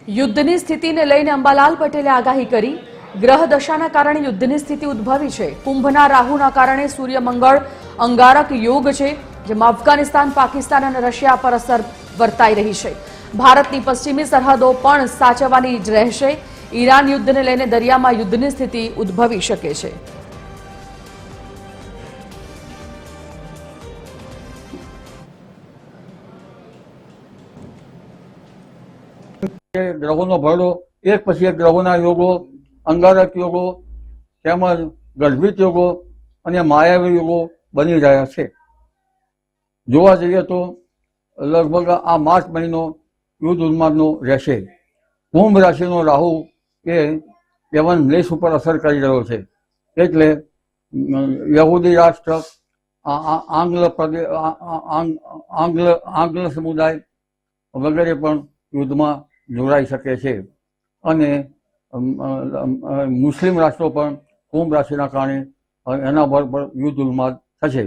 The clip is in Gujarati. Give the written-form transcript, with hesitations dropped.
યુદ્ધની સ્થિતિને લઈને અંબાલાલ પટેલે આગાહી કરી। ગ્રહ દશાના કારણે યુદ્ધની સ્થિતિ ઉદ્ભવી છે। કુંભના રાહુના કારણે સૂર્ય મંગળ અંગારક યોગ છે, જેમાં અફઘાનિસ્તાન, પાકિસ્તાન અને રશિયા પર અસર વર્તાઈ રહી છે। ભારતની પશ્ચિમી સરહદો પણ સાચવવાની જ રહેશે। ઈરાન યુદ્ધને લઈને દરિયામાં યુદ્ધની સ્થિતિ ઉદ્ભવી શકે છે। ગ્રહોનો ભરડો એક પછી એક ગ્રહોના યોગો, અંગારક યોગો તેમજ ગર્ભિત યોગો અને માયાવી યોગો બની રહ્યા છે। જોવા જઈએ તો લગભગ આ માર્ચ મહિનો યુદ્ધ ઉન્માદનો રહેશે। કુંભ રાશિનો રાહુ એ યવન દેશ ઉપર અસર કરી રહ્યો છે, એટલે યહૂદી રાષ્ટ્ર, આંગ્લ સમુદાય વગેરે પણ યુદ્ધમાં જોડાઈ શકે છે અને મુસ્લિમ રાષ્ટ્રો પણ કુંભ રાશિના કારણે એના પર યુદ્ધ ઉન્માદ થશે।